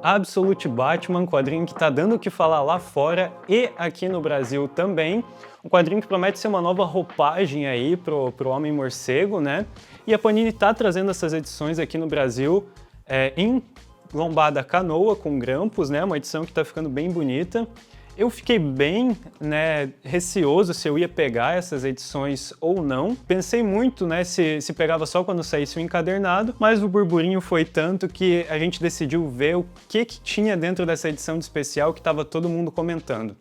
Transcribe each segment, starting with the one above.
Absolute Batman, quadrinho que tá dando o que falar lá fora e aqui no Brasil também. Um quadrinho que promete ser uma nova roupagem aí pro Homem-Morcego, né? E a Panini tá trazendo essas edições aqui no Brasil em lombada canoa com grampos, né? Uma edição que tá ficando bem bonita. Eu fiquei bem, receoso se eu ia pegar essas edições ou não. Pensei muito, se pegava só quando saísse o encadernado, mas o burburinho foi tanto que a gente decidiu ver o que tinha dentro dessa edição de especial que estava todo mundo comentando.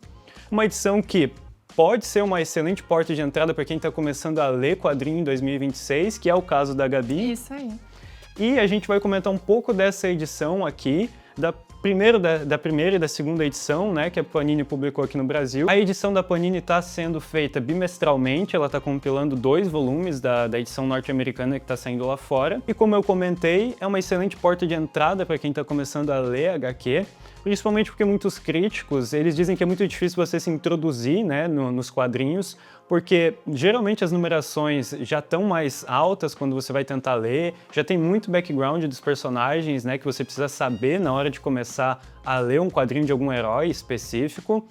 Uma edição que pode ser uma excelente porta de entrada para quem está começando a ler quadrinho em 2026, que é o caso da Gabi. Isso aí. E a gente vai comentar um pouco dessa edição aqui, da primeira e da segunda edição, né, que a Panini publicou aqui no Brasil. A edição da Panini está sendo feita bimestralmente, ela está compilando 2 volumes da edição norte-americana que está saindo lá fora. E como eu comentei, é uma excelente porta de entrada para quem está começando a ler HQ, principalmente porque muitos críticos, eles dizem que é muito difícil você se introduzir, né, nos quadrinhos, porque geralmente as numerações já estão mais altas quando você vai tentar ler, já tem muito background dos personagens, né, que você precisa saber na hora de começar a ler um quadrinho de algum herói específico,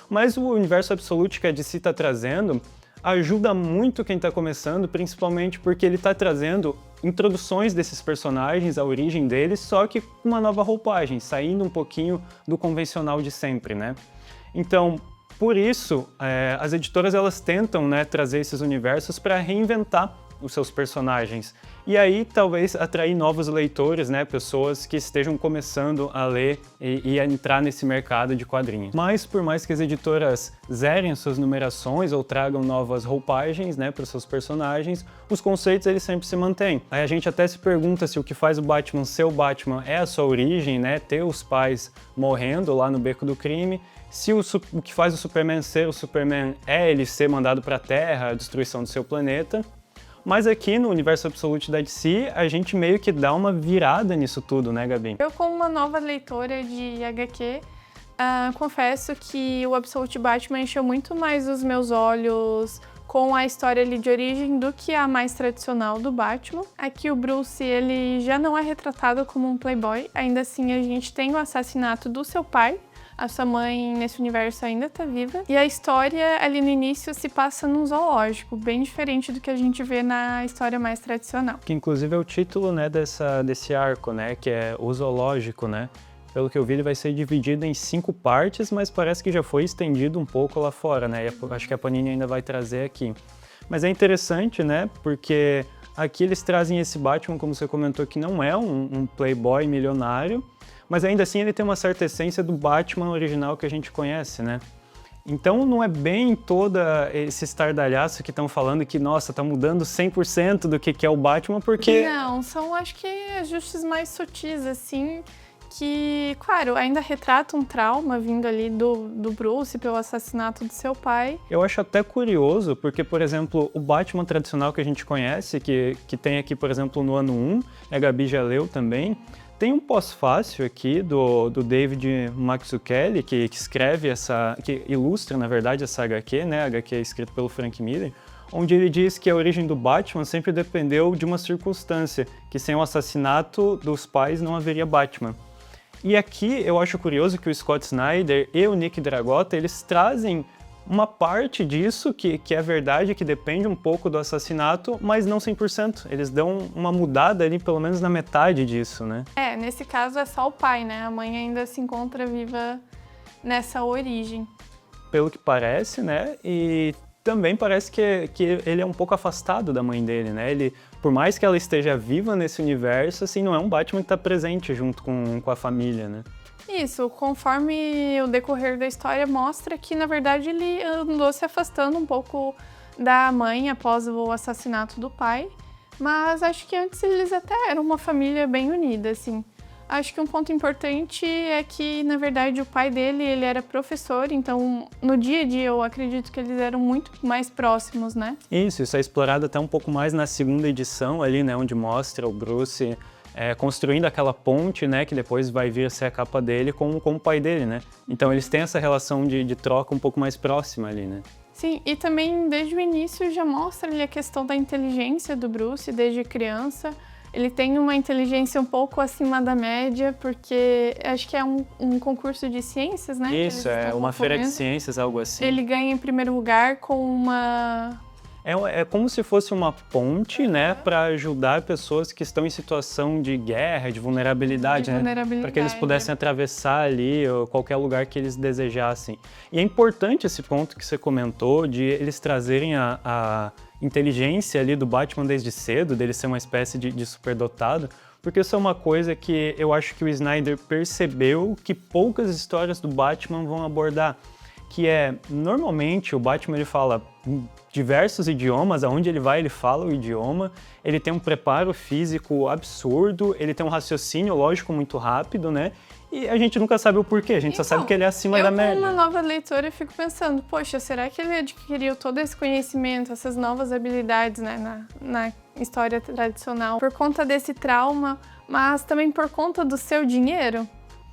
mas o universo Absolute que a DC está trazendo ajuda muito quem está começando, principalmente porque ele está trazendo introduções desses personagens, a origem deles, só que com uma nova roupagem, saindo um pouquinho do convencional de sempre, né? Então, por isso, as editoras elas tentam, trazer esses universos para reinventar os seus personagens. E aí, talvez, atrair novos leitores, pessoas que estejam começando a ler e a entrar nesse mercado de quadrinhos. Mas, por mais que as editoras zerem suas numerações ou tragam novas roupagens, para os seus personagens, os conceitos eles sempre se mantêm. Aí a gente até se pergunta se o que faz o Batman ser o Batman é a sua origem, ter os pais morrendo lá no beco do crime, se o que faz o Superman ser o Superman é ele ser mandado para a Terra, a destruição do seu planeta. Mas aqui no universo Absolute da DC, a gente meio que dá uma virada nisso tudo, né, Gabi? Eu, como uma nova leitora de HQ, confesso que o Absolute Batman encheu muito mais os meus olhos com a história ali de origem do que a mais tradicional do Batman. Aqui o Bruce, ele já não é retratado como um playboy, ainda assim a gente tem o assassinato do seu pai. A sua mãe, nesse universo, ainda tá viva. E a história, ali no início, se passa num zoológico, bem diferente do que a gente vê na história mais tradicional. Que, inclusive, é o título, desse arco, que é o zoológico, Pelo que eu vi, ele vai ser dividido em 5 partes, mas parece que já foi estendido um pouco lá fora, E acho que a Panini ainda vai trazer aqui. Mas é interessante, Porque aqui eles trazem esse Batman, como você comentou, que não é um playboy milionário, mas ainda assim ele tem uma certa essência do Batman original que a gente conhece, Então não é bem toda esse estardalhaço que estão falando que, nossa, tá mudando 100% do que é o Batman, porque... Não, são acho que ajustes mais sutis, assim, que, claro, ainda retrata um trauma vindo ali do Bruce pelo assassinato do seu pai. Eu acho até curioso, porque, por exemplo, o Batman tradicional que a gente conhece, que tem aqui, por exemplo, no ano 1, a Gabi já leu também, tem um pós-fácil aqui do David Mazzucchelli, que escreve que ilustra, na verdade, essa HQ, A HQ é escrita pelo Frank Miller, onde ele diz que a origem do Batman sempre dependeu de uma circunstância, que sem o assassinato dos pais não haveria Batman. E aqui eu acho curioso que o Scott Snyder e o Nick Dragotta, eles trazem uma parte disso que é verdade, que depende um pouco do assassinato, mas não 100%. Eles dão uma mudada ali, pelo menos na metade disso, Nesse caso é só o pai, A mãe ainda se encontra viva nessa origem. Pelo que parece, E também parece que ele é um pouco afastado da mãe dele, Ele, por mais que ela esteja viva nesse universo, assim, não é um Batman que está presente junto com a família, Isso, conforme o decorrer da história mostra que, na verdade, ele andou se afastando um pouco da mãe após o assassinato do pai, mas acho que antes eles até eram uma família bem unida, assim. Acho que um ponto importante é que, na verdade, o pai dele, ele era professor, então, no dia a dia, eu acredito que eles eram muito mais próximos, Isso é explorado até um pouco mais na segunda edição ali, onde mostra o Bruce construindo aquela ponte, que depois vai vir a ser a capa dele com o pai dele, Então eles têm essa relação de troca um pouco mais próxima ali, Sim, e também desde o início já mostra ali a questão da inteligência do Bruce desde criança. Ele tem uma inteligência um pouco acima da média, porque acho que é um concurso de ciências, né? Isso, é uma feira de ciências, algo assim. Ele ganha em primeiro lugar com uma... É como se fosse uma ponte, né, para ajudar pessoas que estão em situação de guerra, de vulnerabilidade, né? Para que eles pudessem atravessar ali ou qualquer lugar que eles desejassem. E é importante esse ponto que você comentou, de eles trazerem a inteligência ali do Batman desde cedo, dele ser uma espécie de superdotado, porque isso é uma coisa que eu acho que o Snyder percebeu que poucas histórias do Batman vão abordar, que é, normalmente, o Batman ele fala diversos idiomas, aonde ele vai ele fala o idioma, ele tem um preparo físico absurdo, ele tem um raciocínio lógico muito rápido, né? E a gente nunca sabe o porquê, a gente só sabe que ele é acima da média. Eu, como uma nova leitora, eu fico pensando, poxa, será que ele adquiriu todo esse conhecimento, essas novas habilidades, né, na história tradicional, por conta desse trauma, mas também por conta do seu dinheiro?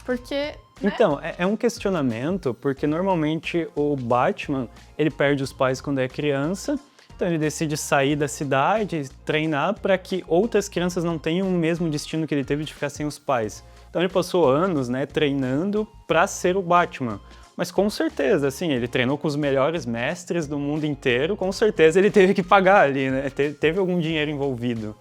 Porque... Então, é um questionamento, porque normalmente o Batman, ele perde os pais quando é criança, então ele decide sair da cidade, treinar para que outras crianças não tenham o mesmo destino que ele teve de ficar sem os pais. Então ele passou anos, né, treinando para ser o Batman. Mas com certeza, assim, ele treinou com os melhores mestres do mundo inteiro, com certeza ele teve que pagar ali, né, teve algum dinheiro envolvido.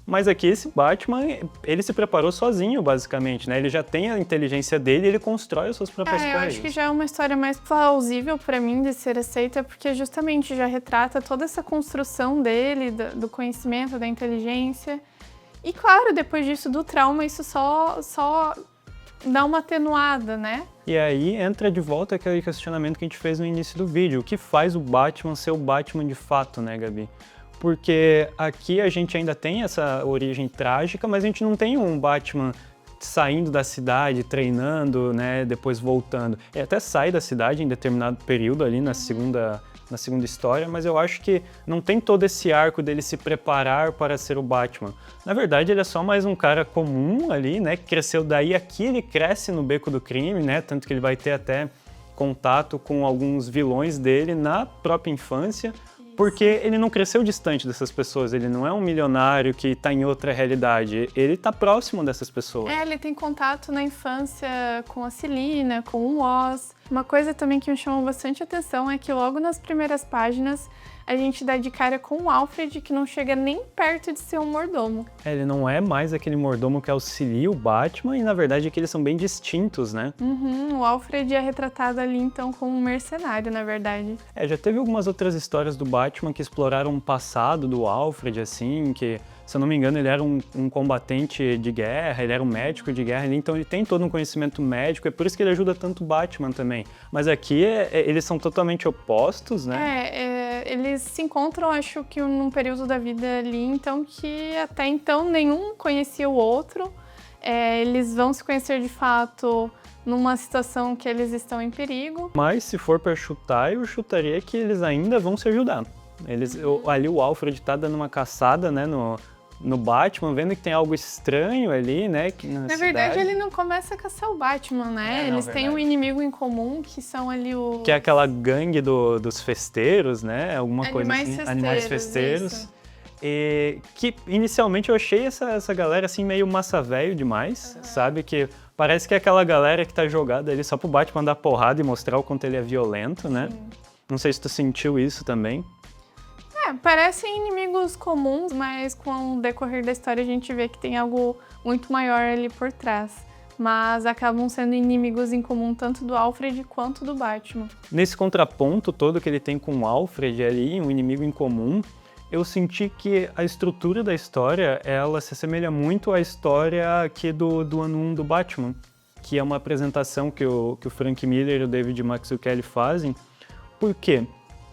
Mas aqui esse Batman, ele se preparou sozinho, basicamente, né? Ele já tem a inteligência dele e ele constrói as suas próprias coisas. Eu acho que já é uma história mais plausível para mim de ser aceita, porque justamente já retrata toda essa construção dele, do conhecimento, da inteligência. E claro, depois disso, do trauma, isso só dá uma atenuada, né? E aí entra de volta aquele questionamento que a gente fez no início do vídeo. O que faz o Batman ser o Batman de fato, né, Gabi? Porque aqui a gente ainda tem essa origem trágica, mas a gente não tem um Batman saindo da cidade, treinando, né, depois voltando. Ele até sai da cidade em determinado período ali na segunda história, mas eu acho que não tem todo esse arco dele se preparar para ser o Batman. Na verdade, ele é só mais um cara comum ali, né, que cresceu daí. Aqui ele cresce no beco do crime, né, tanto que ele vai ter até contato com alguns vilões dele na própria infância, porque ele não cresceu distante dessas pessoas, ele não é um milionário que está em outra realidade, ele está próximo dessas pessoas. Ele tem contato na infância com a Selina, com o Oz. Uma coisa também que me chamou bastante atenção é que logo nas primeiras páginas a gente dá de cara com o Alfred, que não chega nem perto de ser um mordomo. Ele não é mais aquele mordomo que auxilia o Batman, e na verdade é que eles são bem distintos, né? O Alfred é retratado ali então como um mercenário, na verdade. Já teve algumas outras histórias do Batman que exploraram o passado do Alfred, assim, que, se eu não me engano, ele era um combatente de guerra, ele era um médico de guerra, então ele tem todo um conhecimento médico, é por isso que ele ajuda tanto o Batman também. Mas aqui eles são totalmente opostos, né? Eles se encontram, acho que num período da vida ali, então que até então nenhum conhecia o outro. Eles vão se conhecer de fato numa situação que eles estão em perigo. Mas se for para chutar, eu chutaria que eles ainda vão se ajudar. Ali o Alfred tá dando uma caçada, né, no Batman, vendo que tem algo estranho ali, né? Na verdade, ele não começa a caçar o Batman, né? Eles têm um inimigo em comum, que são ali os... Que é aquela gangue dos festeiros, né? Alguma coisa assim. Animais festeiros. Isso. E que inicialmente eu achei essa galera assim meio massa velho demais, sabe? Que parece que é aquela galera que tá jogada ali só pro Batman dar porrada e mostrar o quanto ele é violento, né? Sim. Não sei se tu sentiu isso também. Parecem inimigos comuns, mas com o decorrer da história a gente vê que tem algo muito maior ali por trás. Mas acabam sendo inimigos em comum tanto do Alfred quanto do Batman. Nesse contraponto todo que ele tem com o Alfred ali, um inimigo em comum, eu senti que a estrutura da história, ela se assemelha muito à história aqui do ano 1 do Batman, que é uma apresentação que o Frank Miller e o David Mazzucchelli fazem. Por quê?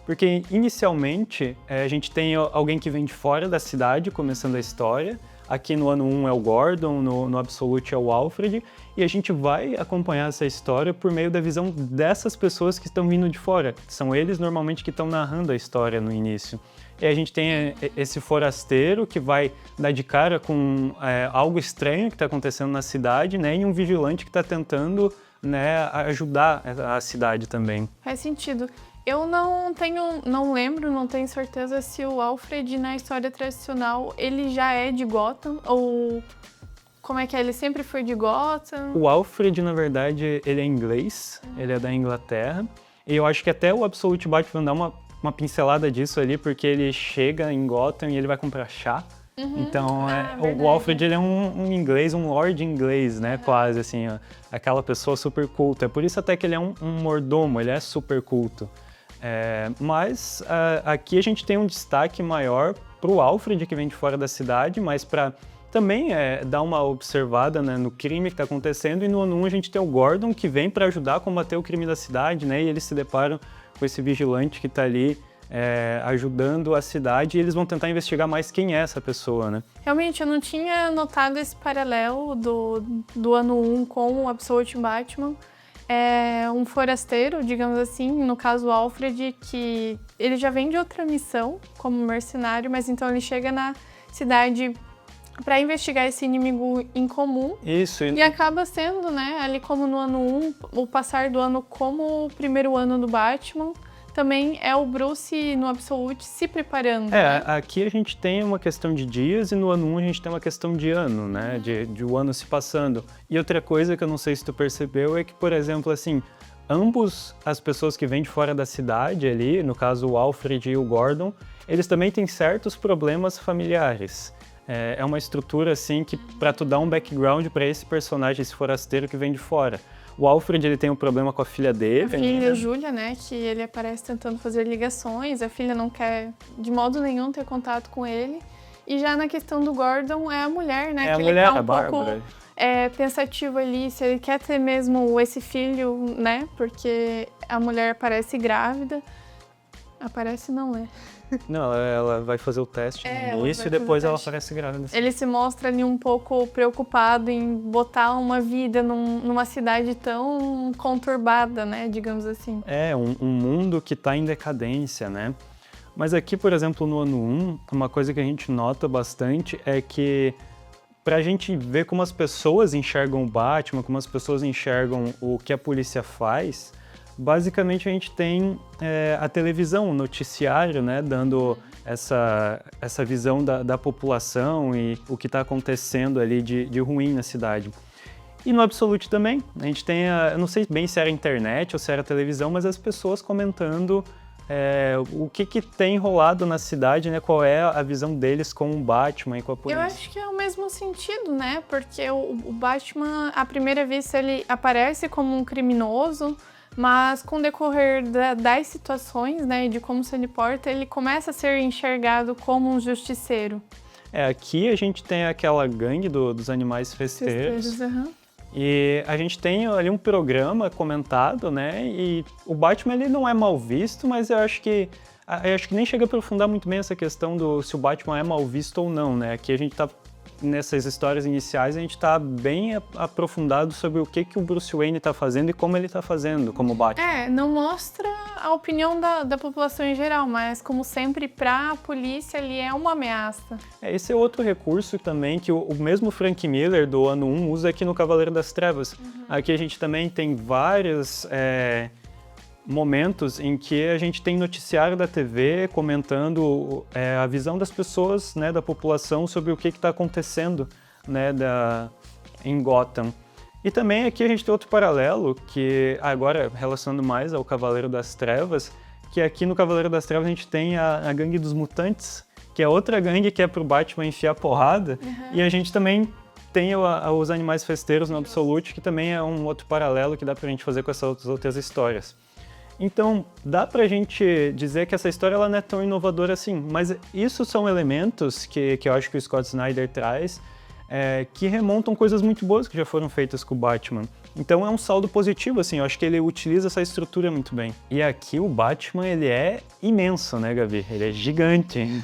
Porque, inicialmente, a gente tem alguém que vem de fora da cidade, começando a história. Aqui no ano 1 é o Gordon, no Absolute é o Alfred. E a gente vai acompanhar essa história por meio da visão dessas pessoas que estão vindo de fora. São eles, normalmente, que estão narrando a história no início. E a gente tem esse forasteiro que vai dar de cara com algo estranho que está acontecendo na cidade, né? E um vigilante que está tentando, né, ajudar a cidade também. Faz sentido. Eu não lembro, não tenho certeza se o Alfred na história tradicional ele já é de Gotham ou como é que é? Ele sempre foi de Gotham? O Alfred, na verdade, ele é inglês, ele é da Inglaterra, e eu acho que até o Absolute Batman dá uma pincelada disso ali, porque ele chega em Gotham e ele vai comprar chá. Então, o Alfred ele é um inglês, um lord inglês, né, quase assim, ó, aquela pessoa super culta. É por isso até que ele é um mordomo, ele é super culto. Mas aqui a gente tem um destaque maior pro Alfred, que vem de fora da cidade, mas para também dar uma observada, né, no crime que está acontecendo. E no ano 1 a gente tem o Gordon, que vem para ajudar a combater o crime da cidade, né, e eles se deparam com esse vigilante que está ali ajudando a cidade, e eles vão tentar investigar mais quem é essa pessoa, né? Realmente, eu não tinha notado esse paralelo do ano 1 com o Absolute Batman. É um forasteiro, digamos assim, no caso o Alfred, que ele já vem de outra missão como mercenário, mas então ele chega na cidade para investigar esse inimigo em comum. Isso. E acaba sendo, né, ali como no ano 1, o passar do ano como o primeiro ano do Batman, também é o Bruce no Absolute se preparando. Né? Aqui a gente tem uma questão de dias e no ano 1 a gente tem uma questão de ano, né? De o ano se passando. E outra coisa que eu não sei se tu percebeu é que, por exemplo, assim, ambos as pessoas que vêm de fora da cidade ali, no caso o Alfred e o Gordon, eles também têm certos problemas familiares. É uma estrutura assim que para tu dar um background para esse personagem, esse forasteiro que vem de fora. O Alfred, ele tem um problema com a filha dele. A filha, Júlia, né, que ele aparece tentando fazer ligações, a filha não quer de modo nenhum ter contato com ele. E já na questão do Gordon, é a mulher, né, que ele tá um pouco pensativo ali, se ele quer ter mesmo esse filho, né, porque a mulher aparece grávida. Aparece não, né? Não, ela vai fazer o teste no início e depois ela aparece grávida. Ele se mostra ali um pouco preocupado em botar uma vida numa cidade tão conturbada, né, digamos assim. Um mundo que está em decadência, né? Mas aqui, por exemplo, no ano 1, uma coisa que a gente nota bastante é que pra gente ver como as pessoas enxergam o Batman, como as pessoas enxergam o que a polícia faz, basicamente a gente tem a televisão, o noticiário, né, dando essa visão da população e o que está acontecendo ali de ruim na cidade. E no Absolute também, a gente tem, eu não sei bem se era internet ou se era televisão, mas as pessoas comentando o que tem rolado na cidade, né, qual é a visão deles com o Batman e com a polícia. Eu acho que é o mesmo sentido, né, porque o Batman, à primeira vista, ele aparece como um criminoso, mas com o decorrer das situações, né, de como se ele porta, ele começa a ser enxergado como um justiceiro. Aqui a gente tem aquela gangue dos animais festeiros. E a gente tem ali um programa comentado, né, e o Batman ele não é mal visto, mas eu acho que nem chega a aprofundar muito bem essa questão se o Batman é mal visto ou não, né, aqui a gente tá nessas histórias iniciais a gente está bem aprofundado sobre o que o Bruce Wayne está fazendo e como ele está fazendo como Batman. Não mostra a opinião da população em geral, mas como sempre, para a polícia ele é uma ameaça. Esse é outro recurso também que o mesmo Frank Miller do ano 1 usa aqui no Cavaleiro das Trevas. Aqui a gente também tem vários momentos em que a gente tem noticiário da TV comentando a visão das pessoas, né, da população sobre o que está acontecendo, né, em Gotham. E também aqui a gente tem outro paralelo, que agora relacionando mais ao Cavaleiro das Trevas, que aqui no Cavaleiro das Trevas a gente tem a Gangue dos Mutantes, que é outra gangue que é pro Batman enfiar porrada, e a gente também tem os Animais Festeiros no Absolute, que também é um outro paralelo que dá pra gente fazer com essas outras histórias. Então, dá pra gente dizer que essa história ela não é tão inovadora assim, mas isso são elementos que eu acho que o Scott Snyder traz, que remontam coisas muito boas que já foram feitas com o Batman. Então é um saldo positivo, assim, eu acho que ele utiliza essa estrutura muito bem. E aqui o Batman, ele é imenso, né, Gabi? Ele é gigante.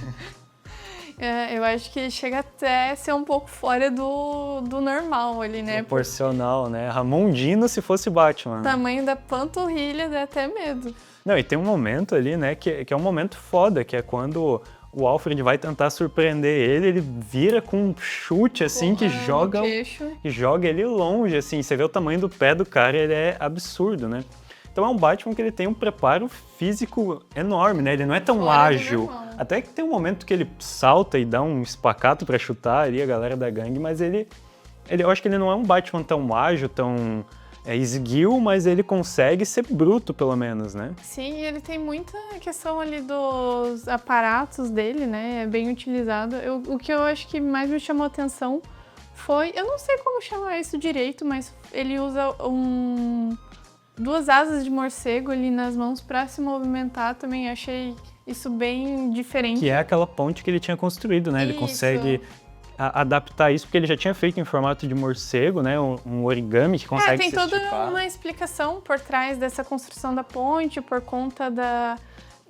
Eu acho que chega até a ser um pouco fora do normal ali, né? Proporcional, né? Ramon Dino se fosse Batman. O tamanho da panturrilha dá até medo. Não, e tem um momento ali, né, que é um momento foda, que é quando o Alfred vai tentar surpreender ele vira com um chute, assim, que joga ele longe, assim. Você vê o tamanho do pé do cara, ele é absurdo, né? Então é um Batman que ele tem um preparo físico enorme, né? Ele não é tão Fora do ágil. normal. Até que tem um momento que ele salta e dá um espacato pra chutar ali a galera da gangue, mas eu acho que ele não é um Batman tão ágil, tão esguio, mas ele consegue ser bruto, pelo menos, né? Sim, ele tem muita questão ali dos aparatos dele, né? É bem utilizado. O que eu acho que mais me chamou a atenção foi... Eu não sei como chamar isso direito, mas ele usa duas asas de morcego ali nas mãos para se movimentar. Também achei isso bem diferente. Que é aquela ponte que ele tinha construído, né? Ele Isso. consegue adaptar isso, porque ele já tinha feito em formato de morcego, né? Um origami que consegue tem se toda esticar. uma explicação por trás dessa construção da ponte, por conta da...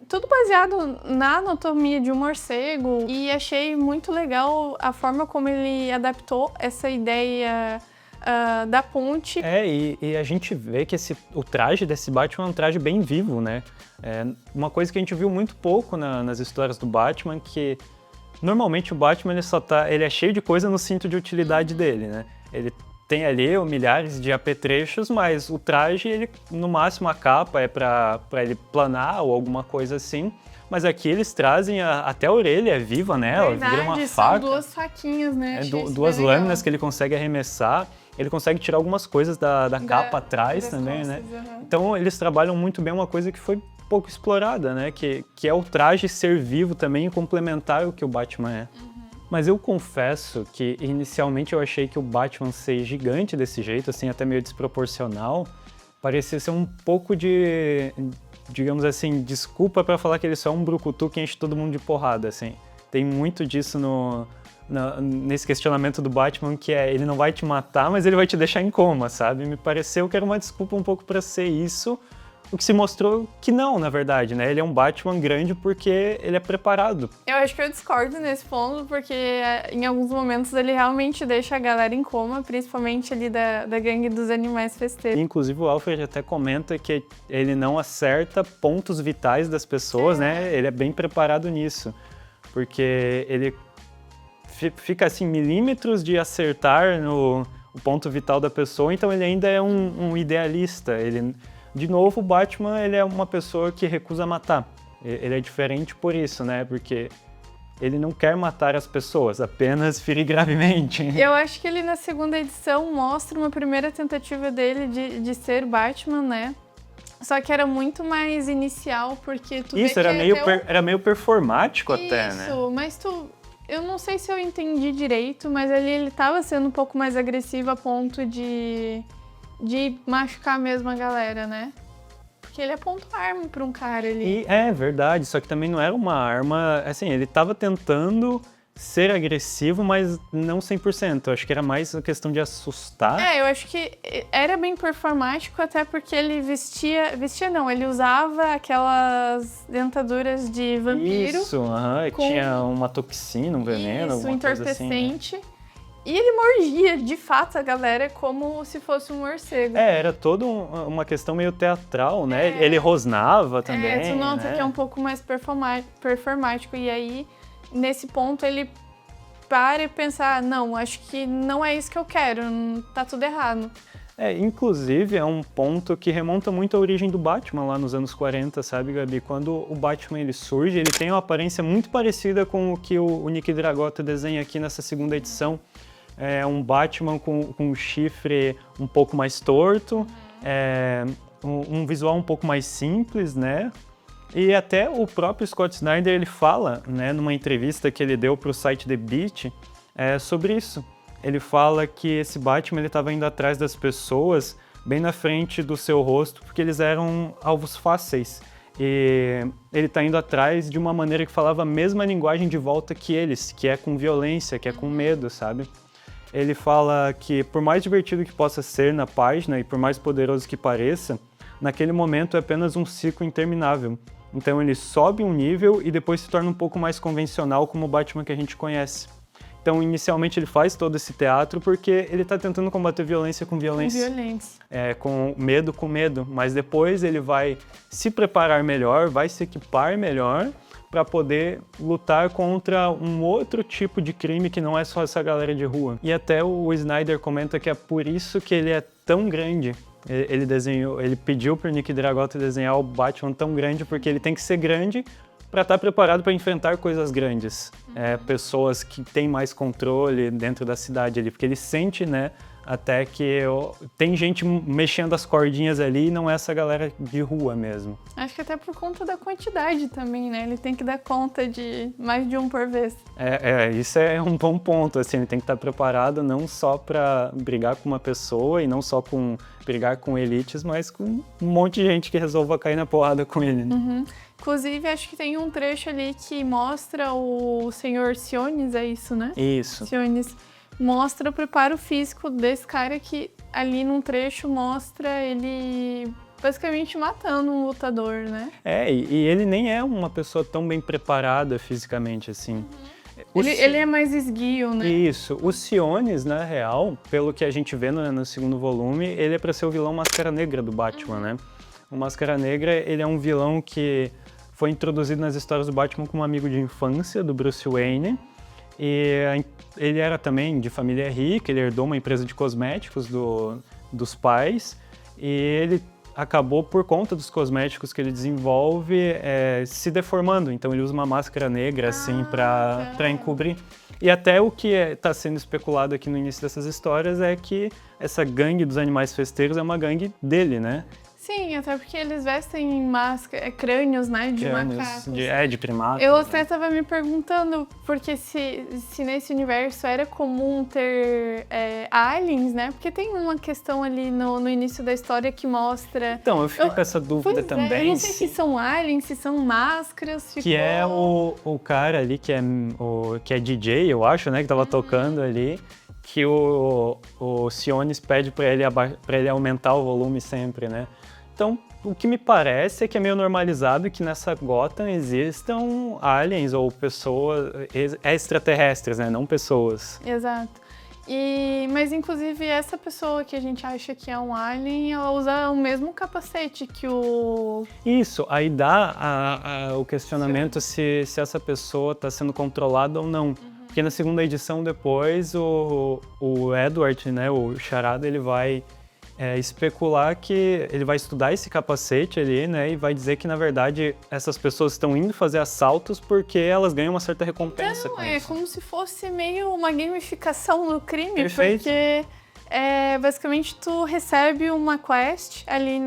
Tudo baseado na anatomia de um morcego. E achei muito legal a forma como ele adaptou essa ideia da ponte. E a gente vê que o traje desse Batman é um traje bem vivo, né? É uma coisa que a gente viu muito pouco nas histórias do Batman, que normalmente o Batman ele é cheio de coisa no cinto de utilidade dele, né? Ele tem ali milhares de apetrechos, mas o traje, no máximo a capa é pra ele planar ou alguma coisa assim. Mas aqui eles trazem até a orelha é viva, né? Ela vira uma faca. São duas faquinhas, né? Duas lâminas que ele consegue arremessar. Ele consegue tirar algumas coisas da capa atrás também, costas, né? Uhum. Então eles trabalham muito bem uma coisa que foi pouco explorada, né? Que é o traje ser vivo também e complementar o que o Batman é. Uhum. Mas eu confesso que inicialmente eu achei que o Batman ser gigante desse jeito, assim, até meio desproporcional, parecia ser um pouco de, digamos assim, desculpa pra falar que ele só é um brucutu que enche todo mundo de porrada, assim. Tem muito disso nesse questionamento do Batman, que ele não vai te matar, mas ele vai te deixar em coma, sabe? Me pareceu que era uma desculpa um pouco pra ser isso, o que se mostrou que não, na verdade, né? Ele é um Batman grande porque ele é preparado. Eu acho que eu discordo nesse ponto, porque em alguns momentos ele realmente deixa a galera em coma, principalmente ali da gangue dos animais festeiros. Inclusive o Alfred até comenta que ele não acerta pontos vitais das pessoas, né? Ele é bem preparado nisso, porque ele fica assim milímetros de acertar o ponto vital da pessoa, então ele ainda é um idealista. De novo, o Batman ele é uma pessoa que recusa matar. Ele é diferente por isso, né? Porque ele não quer matar as pessoas, apenas ferir gravemente. Eu acho que ele na segunda edição mostra uma primeira tentativa dele de ser Batman, né? Só que era muito mais inicial, porque tu Isso, vê que era meio performático até, né? Isso, mas eu não sei se eu entendi direito, mas ele tava sendo um pouco mais agressivo a ponto de machucar mesmo a galera, né? Porque ele aponta a arma pra um cara ali. E é verdade, só que também não era uma arma, assim, ele tava tentando ser agressivo, mas não 100%. Eu acho que era mais uma questão de assustar. Eu acho que era bem performático, até porque ele ele usava aquelas dentaduras de vampiro. Isso, tinha uma toxina, um veneno, Isso, alguma entorpecente. coisa assim, né? E ele mordia, de fato, a galera como se fosse um morcego. Era toda uma questão meio teatral, né? Ele rosnava também, tu nota né? que é um pouco mais performático. E aí, nesse ponto, ele para e pensa, não, acho que não é isso que eu quero, tá tudo errado. Inclusive, é um ponto que remonta muito à origem do Batman lá nos anos 40, sabe, Gabi? Quando o Batman ele surge, ele tem uma aparência muito parecida com o que o Nick Dragotta desenha aqui nessa segunda edição. É um Batman com um chifre um pouco mais torto, um visual um pouco mais simples, né? E até o próprio Scott Snyder ele fala, né, numa entrevista que ele deu para o site The Beat, sobre isso. Ele fala que esse Batman ele estava indo atrás das pessoas bem na frente do seu rosto porque eles eram alvos fáceis. E ele está indo atrás de uma maneira que falava a mesma linguagem de volta que eles, que é com violência, que é com medo, sabe? Ele fala que por mais divertido que possa ser na página e por mais poderoso que pareça, naquele momento é apenas um ciclo interminável. Então ele sobe um nível e depois se torna um pouco mais convencional como o Batman que a gente conhece. Então inicialmente ele faz todo esse teatro porque ele está tentando combater violência com violência. Com medo, mas depois ele vai se preparar melhor, vai se equipar melhor para poder lutar contra um outro tipo de crime que não é só essa galera de rua. E até o Snyder comenta que é por isso que ele é tão grande, Ele pediu pro Nick Dragotta desenhar o Batman tão grande porque ele tem que ser grande para estar preparado para enfrentar coisas grandes, pessoas que têm mais controle dentro da cidade ali, porque ele sente, né, até que tem gente mexendo as cordinhas ali e não é essa galera de rua mesmo. Acho que até por conta da quantidade também, né? Ele tem que dar conta de mais de um por vez. Isso é um bom ponto, assim, ele tem que estar preparado não só para brigar com uma pessoa e não só brigar com elites, mas com um monte de gente que resolva cair na porrada com ele. Né? Uhum. Inclusive, acho que tem um trecho ali que mostra o senhor Sionis, é isso, né? Isso. Sionis. Mostra o preparo físico desse cara que ali num trecho mostra ele basicamente matando um lutador, né? E ele nem é uma pessoa tão bem preparada fisicamente assim. Ele é mais esguio, né? Isso. O Sionis, na real, pelo que a gente vê no segundo volume, ele é pra ser o vilão Máscara Negra do Batman, né? O Máscara Negra, ele é um vilão que foi introduzido nas histórias do Batman como um amigo de infância do Bruce Wayne. E ele era também de família rica, ele herdou uma empresa de cosméticos dos pais e ele acabou, por conta dos cosméticos que ele desenvolve, se deformando. Então ele usa uma máscara negra assim para encobrir. E até o que está sendo especulado aqui no início dessas histórias é que essa gangue dos animais festeiros é uma gangue dele, né? Sim, até porque eles vestem máscara, crânios, né, de macacos. De primatas. Eu até estava me perguntando, porque se nesse universo era comum ter aliens, né? Porque tem uma questão ali no início da história que mostra... Então, eu fiquei com essa dúvida também. Eu não sei se são aliens, se são máscaras. Que é o cara ali que é DJ, eu acho, né, que tava tocando ali. Que o Sionis pede para ele aumentar o volume sempre, né? Então, o que me parece é que é meio normalizado que nessa Gotham existam aliens ou pessoas extraterrestres, né? Não pessoas. Exato. Mas, inclusive, essa pessoa que a gente acha que é um alien, ela usa o mesmo capacete que o... Isso, aí dá o questionamento se essa pessoa está sendo controlada ou não. Porque na segunda edição depois, o Edward, né, o Charada, ele vai especular que ele vai estudar esse capacete ali, né, e vai dizer que, na verdade, essas pessoas estão indo fazer assaltos porque elas ganham uma certa recompensa com isso. Como se fosse meio uma gamificação do crime. Perfeito. Porque basicamente tu recebe uma quest ali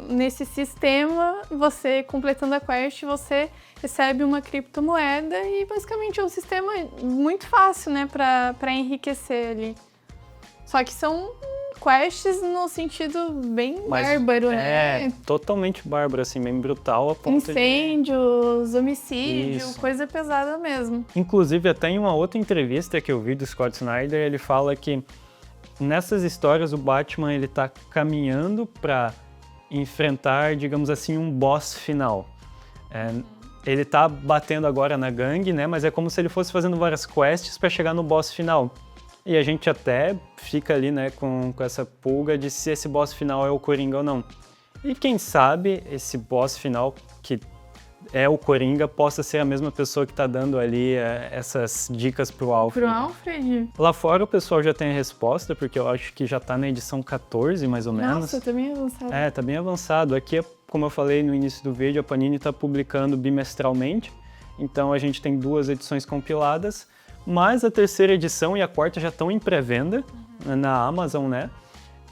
nesse sistema, você completando a quest, você recebe uma criptomoeda e basicamente é um sistema muito fácil, né, pra enriquecer ali. Só que são quests no sentido bem bárbaro, né? Totalmente bárbaro, assim, bem brutal. A ponto Incêndios, homicídio, coisa pesada mesmo. Inclusive, até em uma outra entrevista que eu vi do Scott Snyder, ele fala que nessas histórias o Batman ele tá caminhando para enfrentar, digamos assim, um boss final. Ele tá batendo agora na gangue, né? Mas é como se ele fosse fazendo várias quests para chegar no boss final. E a gente até fica ali, né, com essa pulga de se esse boss final é o Coringa ou não. E quem sabe esse boss final, que é o Coringa, possa ser a mesma pessoa que tá dando ali essas dicas pro Alfred. Pro Alfred? Lá fora o pessoal já tem a resposta, porque eu acho que já tá na edição 14, mais ou menos. Nossa, tá bem avançado. Tá bem avançado. Aqui, como eu falei no início do vídeo, a Panini tá publicando bimestralmente. Então a gente tem 2 edições compiladas. Mas a terceira edição e a quarta já estão em pré-venda na Amazon, né?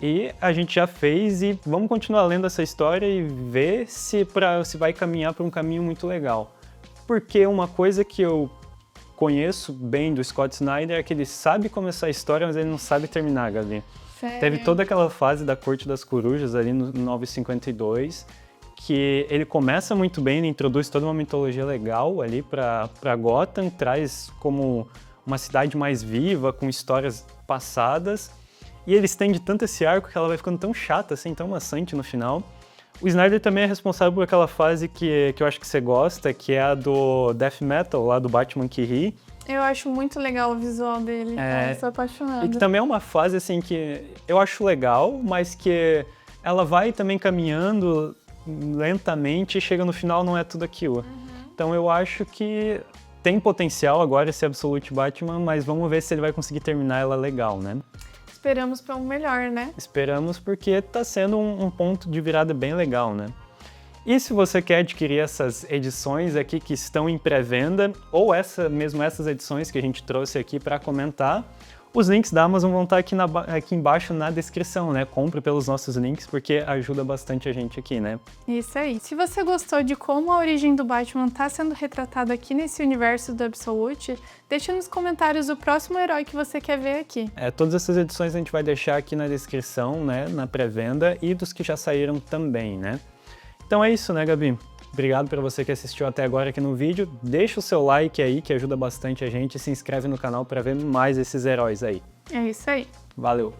E a gente já fez e vamos continuar lendo essa história e ver se vai caminhar para um caminho muito legal. Porque uma coisa que eu conheço bem do Scott Snyder é que ele sabe começar a história, mas ele não sabe terminar, Gabi. Sério? Teve toda aquela fase da Corte das Corujas ali no 952, que ele começa muito bem, ele introduz toda uma mitologia legal ali para Gotham, traz como uma cidade mais viva, com histórias passadas, e ele estende tanto esse arco que ela vai ficando tão chata, assim, tão maçante no final. O Snyder também é responsável por aquela fase que eu acho que você gosta, que é a do Death Metal, lá do Batman que ri. Eu acho muito legal o visual dele, eu sou apaixonada. E que também é uma fase, assim, que eu acho legal, mas que ela vai também caminhando lentamente e chega no final não é tudo aquilo. Então eu acho que tem potencial agora esse Absolute Batman, mas vamos ver se ele vai conseguir terminar ela legal, né? esperamos para um melhor, né? Esperamos, porque tá sendo um ponto de virada bem legal, né? E se você quer adquirir essas edições aqui que estão em pré-venda, ou essas edições que a gente trouxe aqui para comentar, os links da Amazon vão estar aqui embaixo na descrição, né? Compre pelos nossos links, porque ajuda bastante a gente aqui, né? Isso aí. Se você gostou de como a origem do Batman está sendo retratada aqui nesse universo do Absolute, deixa nos comentários o próximo herói que você quer ver aqui. Todas essas edições a gente vai deixar aqui na descrição, né? Na pré-venda, e dos que já saíram também, né? Então é isso, né, Gabi? Obrigado para você que assistiu até agora aqui no vídeo. Deixa o seu like aí, que ajuda bastante a gente, e se inscreve no canal para ver mais esses heróis aí. É isso aí. Valeu!